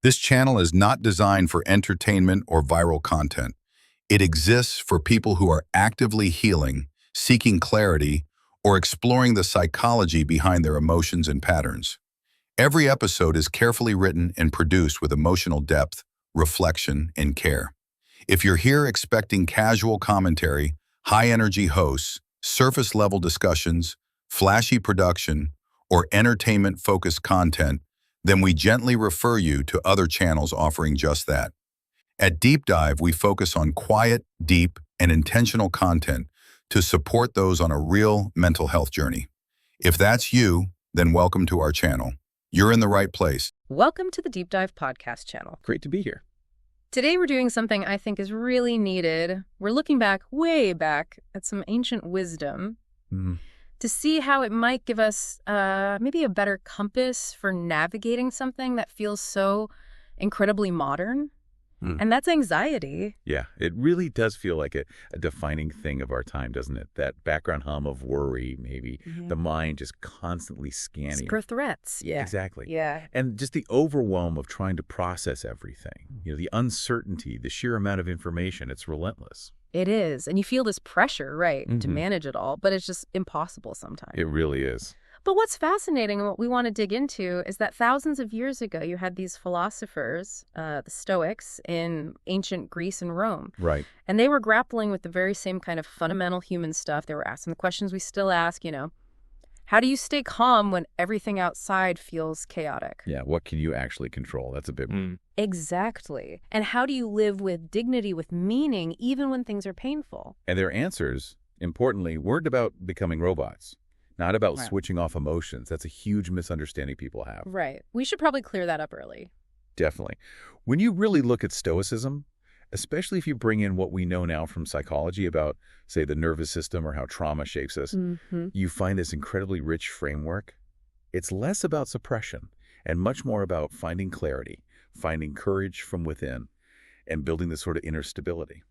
This channel is not designed for entertainment or viral content. It exists for people who are actively healing, seeking clarity, or exploring the psychology behind their emotions and patterns. Every episode is carefully written and produced with emotional depth, reflection, and care. If you're here expecting casual commentary, high-energy hosts, surface-level discussions, flashy production, or entertainment-focused content, then we gently refer you to other channels offering just that. At DeepDive, we focus on quiet, deep, and intentional content to support those on a real mental health journey. If that's you, then welcome to our channel. You're in the right place. Welcome to the DeepDive podcast channel. Great to be here. Today we're doing something I think is really needed. We're looking back, way back, at some ancient wisdom to see how it might give us maybe a better compass for navigating something that feels so incredibly modern. And that's anxiety. Yeah, it really does feel like a defining thing of our time, doesn't it? That background hum of worry, maybe. Yeah. The mind just constantly scanning. For threats. Yeah. Exactly. Yeah. And just the overwhelm of trying to process everything. You know, the uncertainty, the sheer amount of information, it's relentless. It is. And you feel this pressure, right, to manage it all, but it's just impossible sometimes. It really is. But what's fascinating and what we want to dig into is that thousands of years ago, you had these philosophers, the Stoics, in ancient Greece and Rome. Right. And they were grappling with the very same kind of fundamental human stuff. They were asking the questions we still ask, how do you stay calm when everything outside feels chaotic? Yeah, what can you actually control? That's a big one. Exactly. And how do you live with dignity, with meaning, even when things are painful? And their answers, importantly, weren't about becoming robots. Not about switching off emotions. That's a huge misunderstanding people have. Right. We should probably clear that up early. Definitely. When you really look at Stoicism, especially if you bring in what we know now from psychology about, say, the nervous system or how trauma shapes us, you find this incredibly rich framework. It's less about suppression and much more about finding clarity, finding courage from within, and building this sort of inner stability.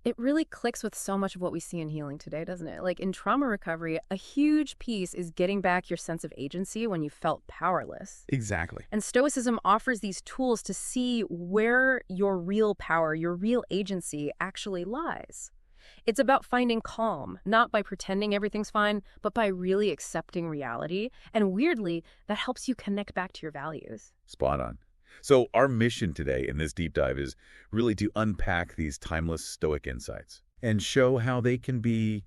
It really clicks with so much of what we see in healing today, doesn't it? Like in trauma recovery, a huge piece is getting back your sense of agency when you felt powerless. Exactly. And Stoicism offers these tools to see where your real power, your real agency actually lies. It's about finding calm, not by pretending everything's fine, but by really accepting reality. And weirdly, that helps you connect back to your values. Spot on. So our mission today in this deep dive is really to unpack these timeless Stoic insights and show how they can be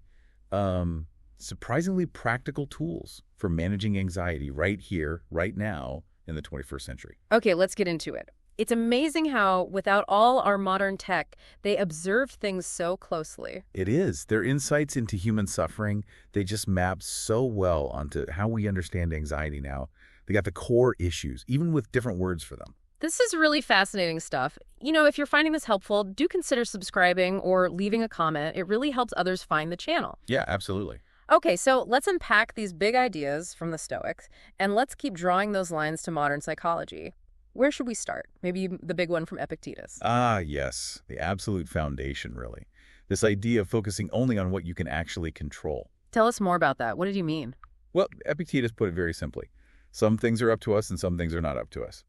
surprisingly practical tools for managing anxiety right here, right now in the 21st century. Okay, let's get into it. It's amazing how, without all our modern tech, they observe things so closely. It is. Their insights into human suffering, they just map so well onto how we understand anxiety now. They got the core issues, even with different words for them. This is really fascinating stuff. If you're finding this helpful, do consider subscribing or leaving a comment. It really helps others find the channel. Yeah, absolutely. Okay, so let's unpack these big ideas from the Stoics, and let's keep drawing those lines to modern psychology. Where should we start? Maybe the big one from Epictetus. Ah, yes. The absolute foundation, really. This idea of focusing only on what you can actually control. Tell us more about that. What did you mean? Well, Epictetus put it very simply. Some things are up to us and some things are not up to us.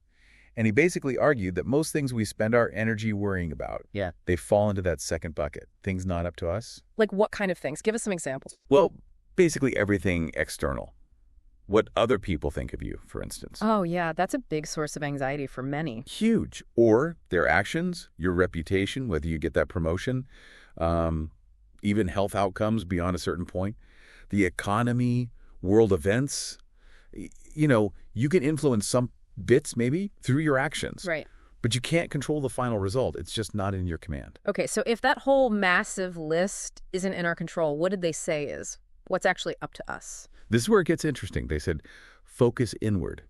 And he basically argued that most things we spend our energy worrying about, they fall into that second bucket. Things not up to us. Like what kind of things? Give us some examples. Well, basically everything external. What other people think of you, for instance. Oh, yeah, that's a big source of anxiety for many. Huge. Or their actions, your reputation, whether you get that promotion, even health outcomes beyond a certain point, the economy, world events. You can influence some bits maybe through your actions. Right. But you can't control the final result. It's just not in your command. Okay, so if that whole massive list isn't in our control, what did they say is what's actually up to us? This is where it gets interesting. They said, focus inward.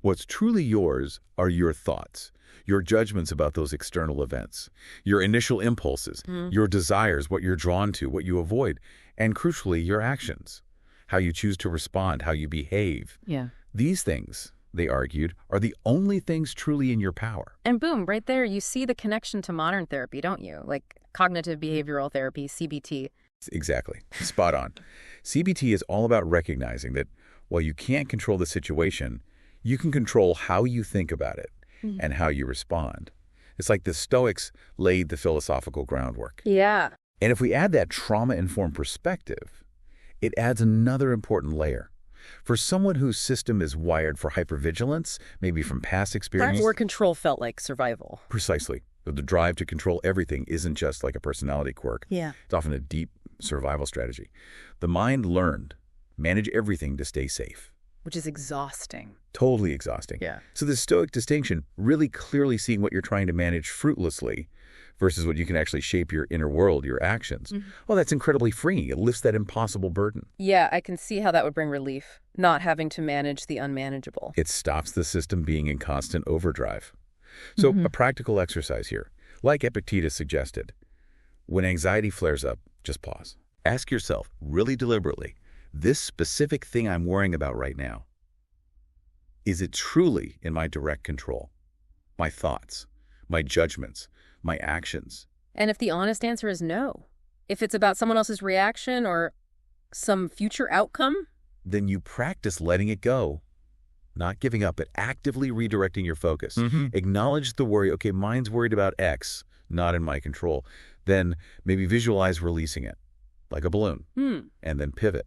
What's truly yours are your thoughts, your judgments about those external events, your initial impulses, your desires, what you're drawn to, what you avoid, and crucially, your actions, how you choose to respond, how you behave. Yeah. These things, they argued, are the only things truly in your power. And boom, right there, you see the connection to modern therapy, don't you? Like cognitive behavioral therapy, CBT. Exactly. Spot on. CBT is all about recognizing that while you can't control the situation, you can control how you think about it and how you respond. It's like the Stoics laid the philosophical groundwork. Yeah. And if we add that trauma-informed perspective, it adds another important layer. For someone whose system is wired for hypervigilance, maybe from past experience. Or control felt like survival. Precisely. The drive to control everything isn't just like a personality quirk. Yeah. It's often a deep survival strategy. The mind learned, manage everything to stay safe. Which is exhausting. Totally exhausting. Yeah. So the Stoic distinction, really clearly seeing what you're trying to manage fruitlessly versus what you can actually shape your inner world, your actions. Well, that's incredibly freeing. It lifts that impossible burden. Yeah, I can see how that would bring relief, not having to manage the unmanageable. It stops the system being in constant overdrive. So a practical exercise here, like Epictetus suggested. When anxiety flares up, just pause. Ask yourself, really deliberately, this specific thing I'm worrying about right now, is it truly in my direct control? My thoughts, my judgments, my actions. And if the honest answer is no, if it's about someone else's reaction or some future outcome, Then you practice letting it go. Not giving up, but actively redirecting your focus. Acknowledge the worry. Okay, mine's worried about X, not in my control. Then maybe visualize releasing it, like a balloon, and then pivot.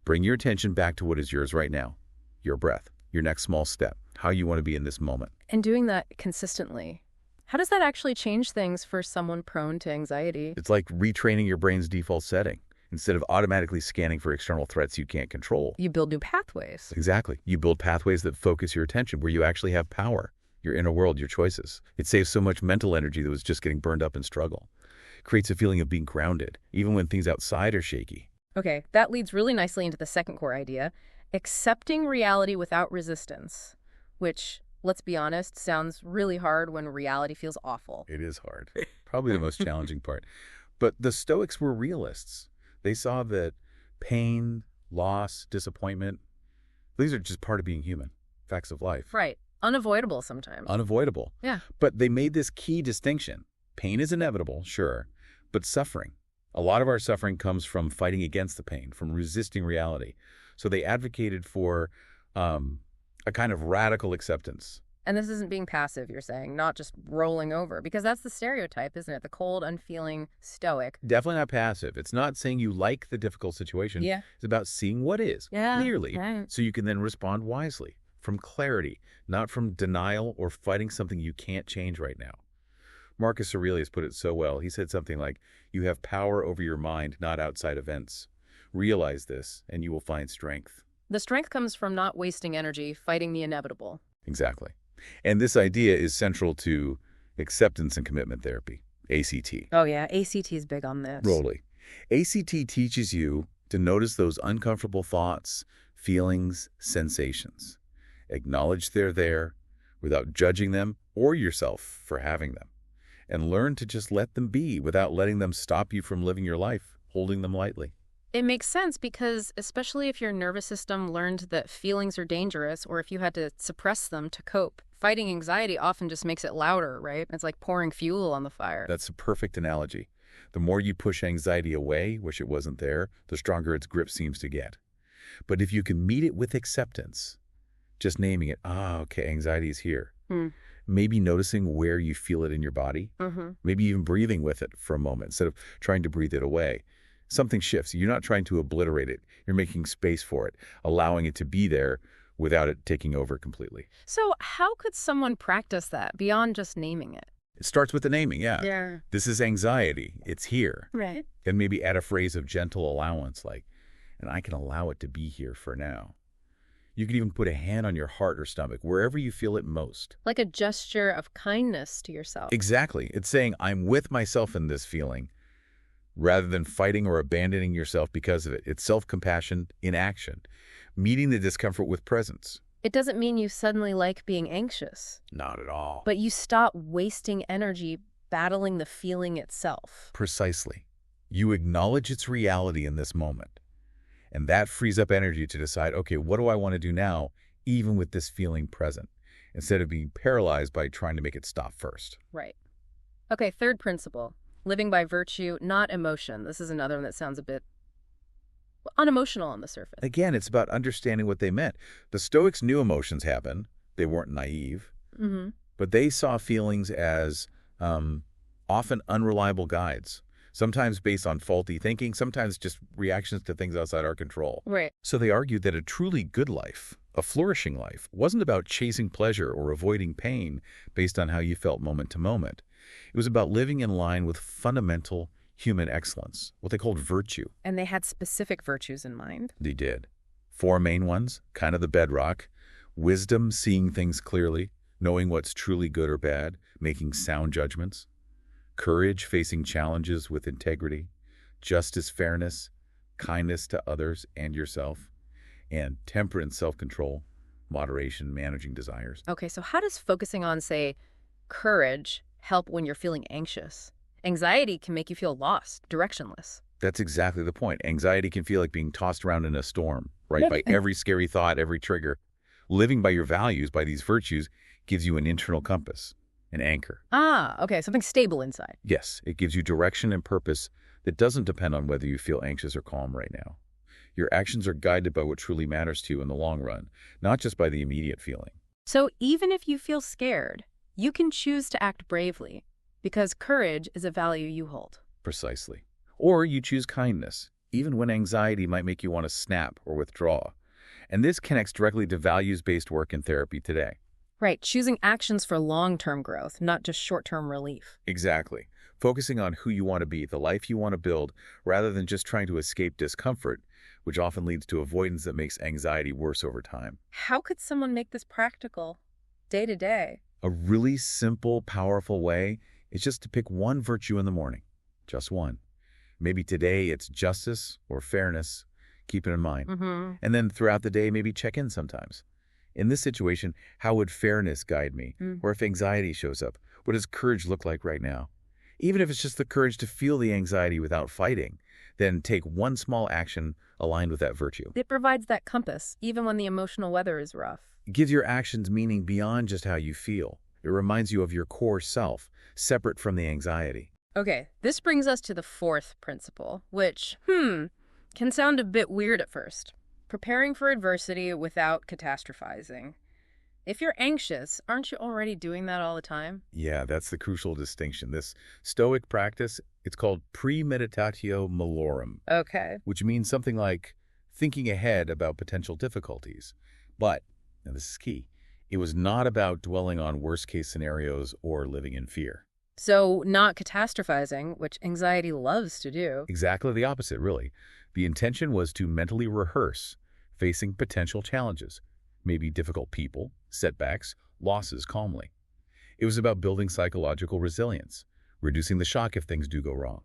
Bring your attention back to what is yours right now, your breath, your next small step, how you want to be in this moment. and doing that consistently. How does that actually change things for someone prone to anxiety? It's like retraining your brain's default setting. Instead of automatically scanning for external threats you can't control. You build new pathways. Exactly. You build pathways that focus your attention where you actually have power, your inner world, your choices. It saves so much mental energy that was just getting burned up in struggle. Creates a feeling of being grounded, even when things outside are shaky. Okay, that leads really nicely into the second core idea, accepting reality without resistance, which, let's be honest, sounds really hard when reality feels awful. It is hard. Probably the most challenging part. But the Stoics were realists. They saw that pain, loss, disappointment, these are just part of being human, facts of life. Right. Unavoidable sometimes. Unavoidable. Yeah. But they made this key distinction. Pain is inevitable, sure, but suffering. A lot of our suffering comes from fighting against the pain, from resisting reality. So they advocated for a kind of radical acceptance. And this isn't being passive, you're saying, not just rolling over, because that's the stereotype, isn't it? The cold, unfeeling Stoic. Definitely not passive. It's not saying you like the difficult situation. Yeah. It's about seeing what is clearly, Right. so you can then respond wisely, from clarity, not from denial or fighting something you can't change right now. Marcus Aurelius put it so well. He said something like, you have power over your mind, not outside events. Realize this, and you will find strength. The strength comes from not wasting energy fighting the inevitable. Exactly. And this idea is central to acceptance and commitment therapy, ACT. Oh, yeah. ACT is big on this. Rolly. ACT teaches you to notice those uncomfortable thoughts, feelings, sensations. Acknowledge they're there without judging them or yourself for having them. And learn to just let them be without letting them stop you from living your life, holding them lightly. It makes sense because, especially if your nervous system learned that feelings are dangerous or if you had to suppress them to cope, fighting anxiety often just makes it louder, right? It's like pouring fuel on the fire. That's a perfect analogy. The more you push anxiety away, wish it wasn't there, the stronger its grip seems to get. But if you can meet it with acceptance, just naming it, okay, anxiety is here. Maybe noticing where you feel it in your body, maybe even breathing with it for a moment instead of trying to breathe it away. Something shifts. You're not trying to obliterate it. You're making space for it, allowing it to be there without it taking over completely. So how could someone practice that beyond just naming it? It starts with the naming, yeah. Yeah. This is anxiety. It's here. Right. Then maybe add a phrase of gentle allowance like, and I can allow it to be here for now. You can even put a hand on your heart or stomach, wherever you feel it most. Like a gesture of kindness to yourself. Exactly. It's saying, I'm with myself in this feeling, rather than fighting or abandoning yourself because of it. It's self-compassion in action, meeting the discomfort with presence. It doesn't mean you suddenly like being anxious, Not at all. but you stop wasting energy battling the feeling itself. Precisely. You acknowledge its reality in this moment. And that frees up energy to decide, okay, what do I want to do now, even with this feeling present, instead of being paralyzed by trying to make it stop first. Right. Okay, third principle. Living by virtue, not emotion. This is another one that sounds a bit unemotional on the surface. Again, it's about understanding what they meant. The Stoics knew emotions happen. They weren't naive. But they saw feelings as often unreliable guides, sometimes based on faulty thinking, sometimes just reactions to things outside our control. Right. So they argued that a truly good life, a flourishing life, wasn't about chasing pleasure or avoiding pain based on how you felt moment to moment. It was about living in line with fundamental human excellence, what they called virtue. And they had specific virtues in mind. They did. 4 main ones, kind of the bedrock: wisdom, seeing things clearly, knowing what's truly good or bad, making sound judgments; courage, facing challenges with integrity; justice, fairness, kindness to others and yourself; and temperance, self-control, moderation, managing desires. Okay, so how does focusing on, say, courage help when you're feeling anxious? Anxiety can make you feel lost, directionless. That's exactly the point. Anxiety can feel like being tossed around in a storm, right? By every scary thought, every trigger. Living by your values, by these virtues, gives you an internal compass, an anchor. Ah, okay, something stable inside. Yes, it gives you direction and purpose that doesn't depend on whether you feel anxious or calm right now. Your actions are guided by what truly matters to you in the long run, not just by the immediate feeling. So even if you feel scared, you can choose to act bravely, because courage is a value you hold. Precisely. Or you choose kindness, even when anxiety might make you want to snap or withdraw. And this connects directly to values-based work in therapy today. Right, choosing actions for long-term growth, not just short-term relief. Exactly. Focusing on who you want to be, the life you want to build, rather than just trying to escape discomfort, which often leads to avoidance that makes anxiety worse over time. How could someone make this practical, day to day? A really simple, powerful way is just to pick one virtue in the morning. Just one. Maybe today it's justice or fairness. Keep it in mind. And then throughout the day, maybe check in sometimes. In this situation, how would fairness guide me? Or if anxiety shows up, what does courage look like right now? Even if it's just the courage to feel the anxiety without fighting, then take one small action aligned with that virtue. It provides that compass, even when the emotional weather is rough. It gives your actions meaning beyond just how you feel. It reminds you of your core self, separate from the anxiety. Okay, this brings us to the 4th principle, which, can sound a bit weird at first. Preparing for adversity without catastrophizing. If you're anxious, aren't you already doing that all the time? Yeah, that's the crucial distinction. This Stoic practice, it's called Premeditatio Malorum, Okay. which means something like thinking ahead about potential difficulties. But, and this is key, it was not about dwelling on worst-case scenarios or living in fear. So not catastrophizing, which anxiety loves to do. Exactly the opposite, really. The intention was to mentally rehearse facing potential challenges, maybe difficult people, setbacks, losses calmly. It was about building psychological resilience, reducing the shock if things do go wrong,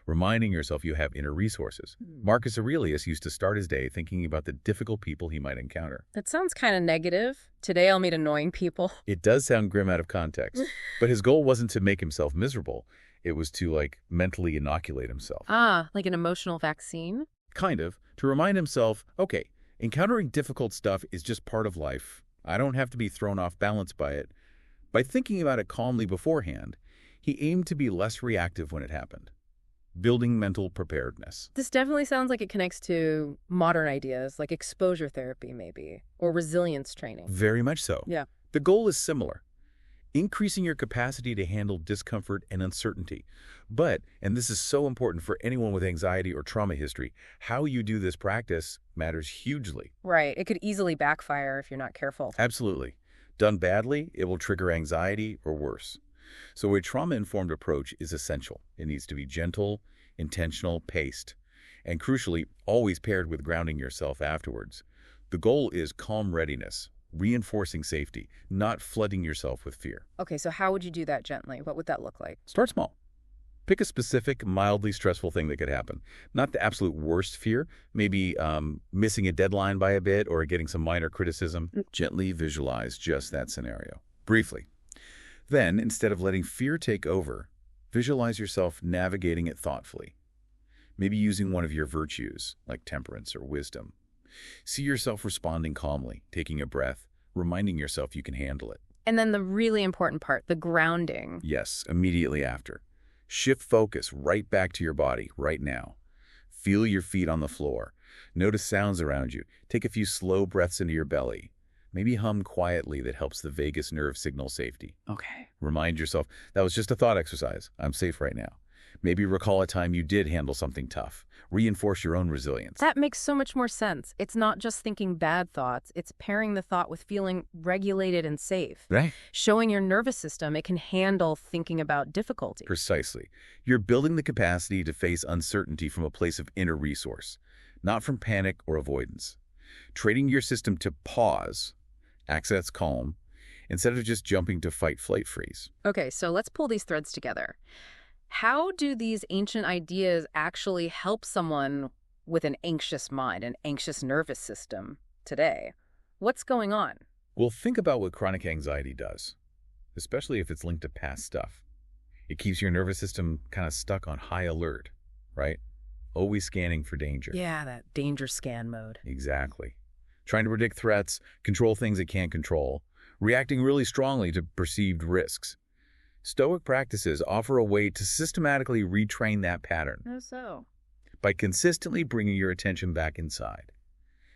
reminding yourself you have inner resources. Marcus Aurelius used to start his day thinking about the difficult people he might encounter. That sounds kind of negative. Today I'll meet annoying people. It does sound grim out of context, but his goal wasn't to make himself miserable. It was to, mentally inoculate himself. Ah, like an emotional vaccine? Kind of, to remind himself, okay, encountering difficult stuff is just part of life. I don't have to be thrown off balance by it. By thinking about it calmly beforehand, he aimed to be less reactive when it happened. Building mental preparedness. This definitely sounds like it connects to modern ideas, like exposure therapy maybe, or resilience training. Very much so. Yeah. The goal is similar. Increasing your capacity to handle discomfort and uncertainty. But, and this is so important for anyone with anxiety or trauma history, how you do this practice matters hugely. Right. It could easily backfire if you're not careful. Absolutely. Done badly, it will trigger anxiety or worse. So a trauma-informed approach is essential. It needs to be gentle, intentional, paced, and crucially, always paired with grounding yourself afterwards. The goal is calm readiness, reinforcing safety, not flooding yourself with fear. Okay, so how would you do that gently? What would that look like? Start small. Pick a specific, mildly stressful thing that could happen. Not the absolute worst fear, maybe missing a deadline by a bit or getting some minor criticism. Gently visualize just that scenario, briefly. Then, instead of letting fear take over, visualize yourself navigating it thoughtfully. Maybe using one of your virtues, like temperance or wisdom. See yourself responding calmly, taking a breath, reminding yourself you can handle it. And then the really important part, the grounding. Yes, immediately after. Shift focus right back to your body, right now. Feel your feet on the floor. Notice sounds around you. Take a few slow breaths into your belly. Maybe hum quietly that helps the vagus nerve signal safety. Okay. Remind yourself, that was just a thought exercise. I'm safe right now. Maybe recall a time you did handle something tough. Reinforce your own resilience. That makes so much more sense. It's not just thinking bad thoughts. It's pairing the thought with feeling regulated and safe. Right? Showing your nervous system it can handle thinking about difficulty. Precisely. You're building the capacity to face uncertainty from a place of inner resource, not from panic or avoidance. Training your system to pause, access calm, instead of just jumping to fight, flight, freeze. Okay, so let's pull these threads together. How do these ancient ideas actually help someone with an anxious mind, an anxious nervous system today? What's going on? Well, think about what chronic anxiety does, especially if it's linked to past stuff. It keeps your nervous system kind of stuck on high alert, right? Always scanning for danger. Yeah, that danger scan mode. Exactly. Trying to predict threats, control things it can't control, reacting really strongly to perceived risks. Stoic practices offer a way to systematically retrain that pattern How so? by consistently bringing your attention back inside,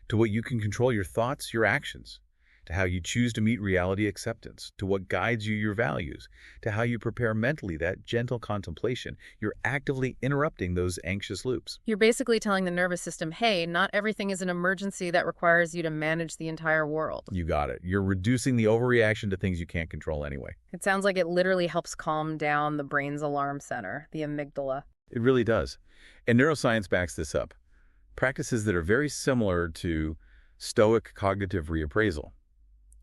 to what you can control, your thoughts, your actions, to how you choose to meet reality acceptance, to what guides you, your values, to how you prepare mentally that gentle contemplation. You're actively interrupting those anxious loops. You're basically telling the nervous system, hey, not everything is an emergency that requires you to manage the entire world. You got it. You're reducing the overreaction to things you can't control anyway. It sounds like it literally helps calm down the brain's alarm center, the amygdala. It really does. And neuroscience backs this up. Practices that are very similar to Stoic cognitive reappraisal.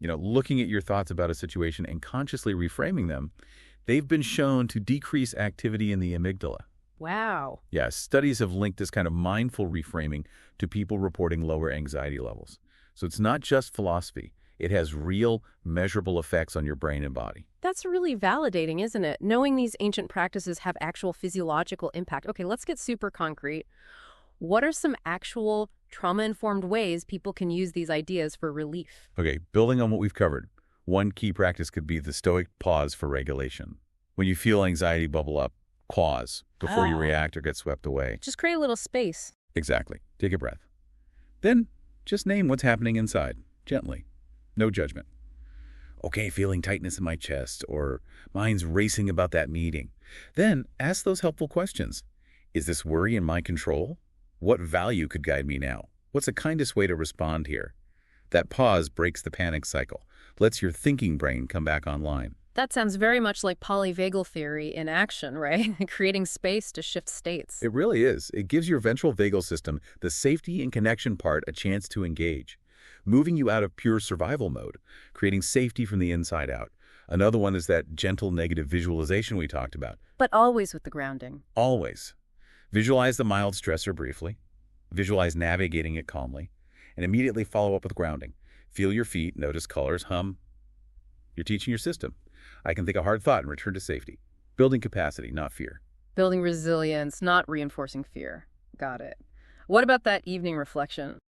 Looking at your thoughts about a situation and consciously reframing them, they've been shown to decrease activity in the amygdala. Wow. Yeah, studies have linked this kind of mindful reframing to people reporting lower anxiety levels. So it's not just philosophy. It has real, measurable effects on your brain and body. That's really validating, isn't it? Knowing these ancient practices have actual physiological impact. Okay, let's get super concrete. What are some actual trauma-informed ways people can use these ideas for relief? Okay, building on what we've covered, one key practice could be the Stoic pause for regulation. When you feel anxiety bubble up, pause before you react or get swept away. Just create a little space. Exactly. Take a breath. Then just name what's happening inside, gently. No judgment. Okay, feeling tightness in my chest, or mind's racing about that meeting. Then ask those helpful questions. Is this worry in my control? What value could guide me now? What's the kindest way to respond here? That pause breaks the panic cycle, lets your thinking brain come back online. That sounds very much like polyvagal theory in action, right? Creating space to shift states. It really is. It gives your ventral vagal system, the safety and connection part, a chance to engage, moving you out of pure survival mode, creating safety from the inside out. Another one is that gentle negative visualization we talked about. But always with the grounding. Always. Visualize the mild stressor briefly, visualize navigating it calmly, and immediately follow up with grounding. Feel your feet, notice colors, hum. You're teaching your system. I can think a hard thought and return to safety. Building capacity, not fear. Building resilience, not reinforcing fear. Got it. What about that evening reflection?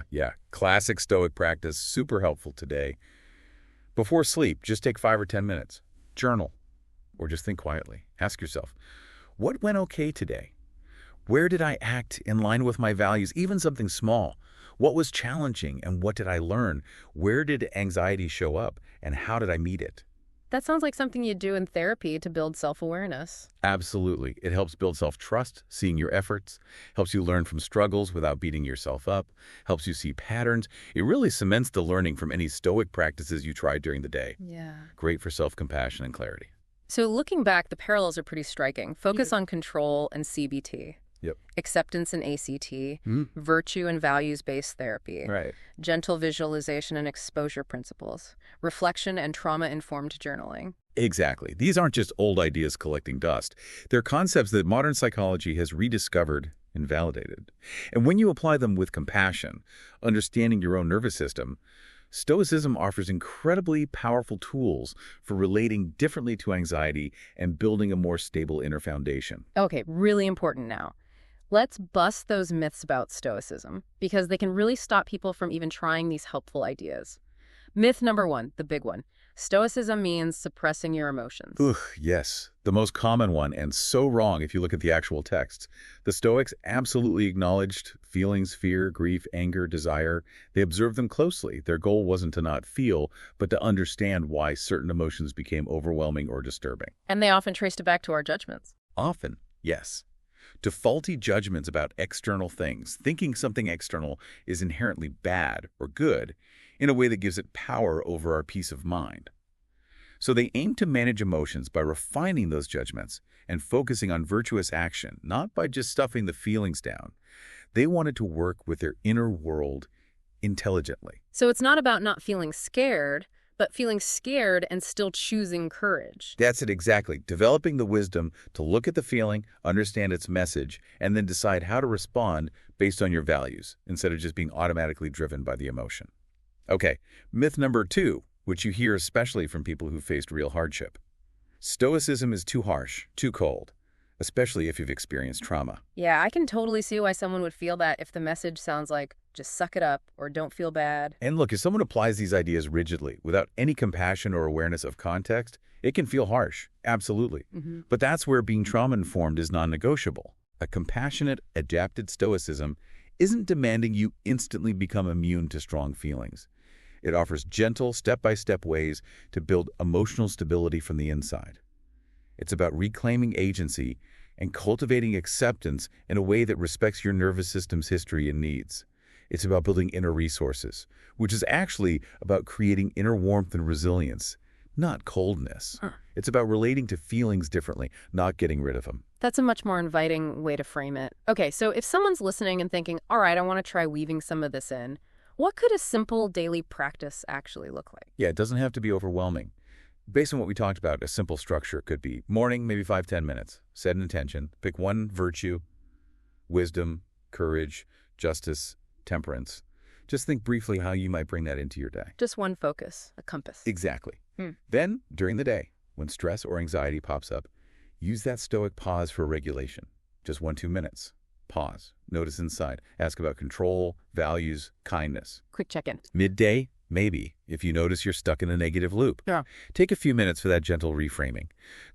Yeah. Classic Stoic practice, super helpful today. Before sleep, just take 5 or 10 minutes. Journal, or just think quietly. Ask yourself, what went okay today? Where did I act in line with my values, even something small? What was challenging and what did I learn? Where did anxiety show up and how did I meet it? That sounds like something you do in therapy to build self-awareness. Absolutely. It helps build self-trust, seeing your efforts, helps you learn from struggles without beating yourself up, helps you see patterns. It really cements the learning from any Stoic practices you tried during the day. Yeah. Great for self-compassion and clarity. So looking back, the parallels are pretty striking. Focus on control and CBT. Yep. Acceptance and ACT, virtue and values-based therapy, Right. gentle visualization and exposure principles, reflection and trauma-informed journaling. Exactly. These aren't just old ideas collecting dust. They're concepts that modern psychology has rediscovered and validated. And when you apply them with compassion, understanding your own nervous system, Stoicism offers incredibly powerful tools for relating differently to anxiety and building a more stable inner foundation. Okay, really important now. Let's bust those myths about Stoicism, because they can really stop people from even trying these helpful ideas. Myth number one, the big one. Stoicism means suppressing your emotions. Ugh, yes. The most common one, and so wrong if you look at the actual texts. The Stoics absolutely acknowledged feelings, fear, grief, anger, desire. They observed them closely. Their goal wasn't to not feel, but to understand why certain emotions became overwhelming or disturbing. And they often traced it back to our judgments. Often, yes. To faulty judgments about external things, thinking something external is inherently bad or good in a way that gives it power over our peace of mind. So they aim to manage emotions by refining those judgments and focusing on virtuous action, not by just stuffing the feelings down. They wanted to work with their inner world intelligently. So it's not about not feeling scared, but feeling scared and still choosing courage. That's it exactly. Developing the wisdom to look at the feeling, understand its message, and then decide how to respond based on your values, instead of just being automatically driven by the emotion. Okay, myth number 2, which you hear especially from people who faced real hardship. Stoicism is too harsh, too cold, especially if you've experienced trauma. Yeah, I can totally see why someone would feel that if the message sounds like, just suck it up or don't feel bad. And look, if someone applies these ideas rigidly, without any compassion or awareness of context, it can feel harsh, absolutely. But that's where being trauma-informed is non-negotiable. A compassionate, adapted Stoicism isn't demanding you instantly become immune to strong feelings. It offers gentle, step-by-step ways to build emotional stability from the inside. It's about reclaiming agency and cultivating acceptance in a way that respects your nervous system's history and needs. It's about building inner resources, which is actually about creating inner warmth and resilience, not coldness. It's about relating to feelings differently, not getting rid of them. That's a much more inviting way to frame it. Okay, so if someone's listening and thinking, all right, I want to try weaving some of this in, what could a simple daily practice actually look like? Yeah, it doesn't have to be overwhelming. Based on what we talked about, a simple structure could be morning, maybe 5-10 minutes. Set an intention. Pick one virtue, wisdom, courage, justice, temperance. Just think briefly how you might bring that into your day. Just one focus, a compass. Exactly. Then, during the day, when stress or anxiety pops up, use that Stoic pause for regulation. Just 1-2 minutes. Pause. Notice inside. Ask about control, values, kindness. Quick check-in. Midday, maybe, if you notice you're stuck in a negative loop. Yeah. Take a few minutes for that gentle reframing.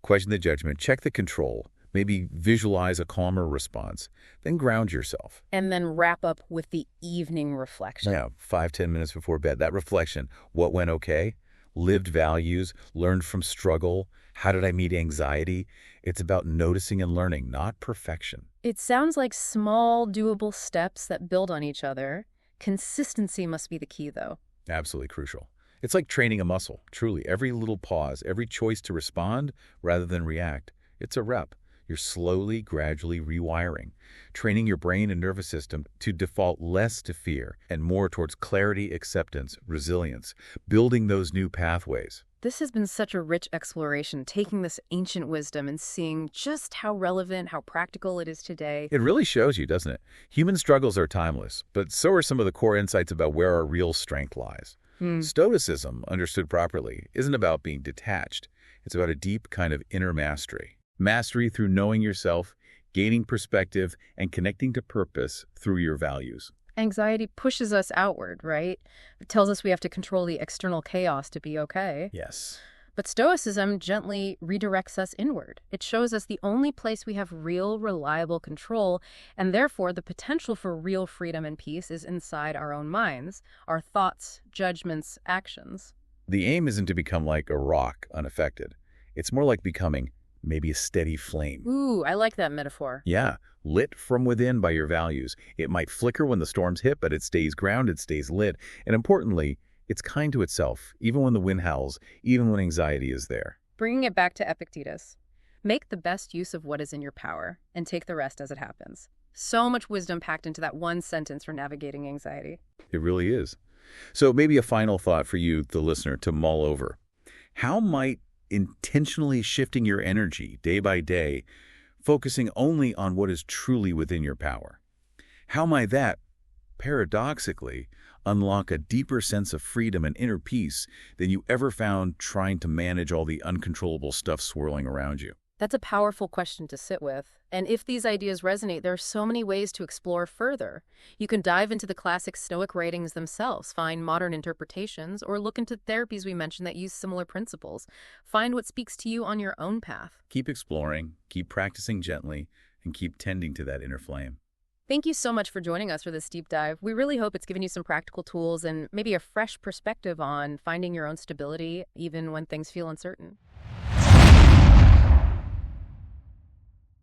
Question the judgment. Check the control. Maybe visualize a calmer response. Then ground yourself. And then wrap up with the evening reflection. Yeah, 5-10 minutes before bed. That reflection. What went okay? Lived values, learned from struggle. How did I meet anxiety? It's about noticing and learning, not perfection. It sounds like small, doable steps that build on each other. Consistency must be the key, though. Absolutely crucial. It's like training a muscle, truly. Every little pause, every choice to respond rather than react. It's a rep. You're slowly, gradually rewiring, training your brain and nervous system to default less to fear and more towards clarity, acceptance, resilience, building those new pathways. This has been such a rich exploration, taking this ancient wisdom and seeing just how relevant, how practical it is today. It really shows you, doesn't it? Human struggles are timeless, but so are some of the core insights about where our real strength lies. Stoicism, understood properly, isn't about being detached. It's about a deep kind of inner mastery. Mastery through knowing yourself, gaining perspective, and connecting to purpose through your values. Anxiety pushes us outward, right? It tells us we have to control the external chaos to be okay. Yes. But Stoicism gently redirects us inward. It shows us the only place we have real, reliable control, and therefore the potential for real freedom and peace is inside our own minds, our thoughts, judgments, actions. The aim isn't to become like a rock, unaffected. It's more like becoming maybe a steady flame. Ooh, I like that metaphor. Yeah, lit from within by your values. It might flicker when the storms hit, but it stays grounded, stays lit. And importantly, it's kind to itself, even when the wind howls, even when anxiety is there. Bringing it back to Epictetus. Make the best use of what is in your power, and take the rest as it happens. So much wisdom packed into that one sentence for navigating anxiety. It really is. So maybe a final thought for you, the listener, to mull over. How might intentionally shifting your energy day by day, focusing only on what is truly within your power, how might that, paradoxically, unlock a deeper sense of freedom and inner peace than you ever found trying to manage all the uncontrollable stuff swirling around you? That's a powerful question to sit with. And if these ideas resonate, there are so many ways to explore further. You can dive into the classic Stoic writings themselves, find modern interpretations, or look into therapies we mentioned that use similar principles. Find what speaks to you on your own path. Keep exploring, keep practicing gently, and keep tending to that inner flame. Thank you so much for joining us for this deep dive. We really hope it's given you some practical tools and maybe a fresh perspective on finding your own stability, even when things feel uncertain.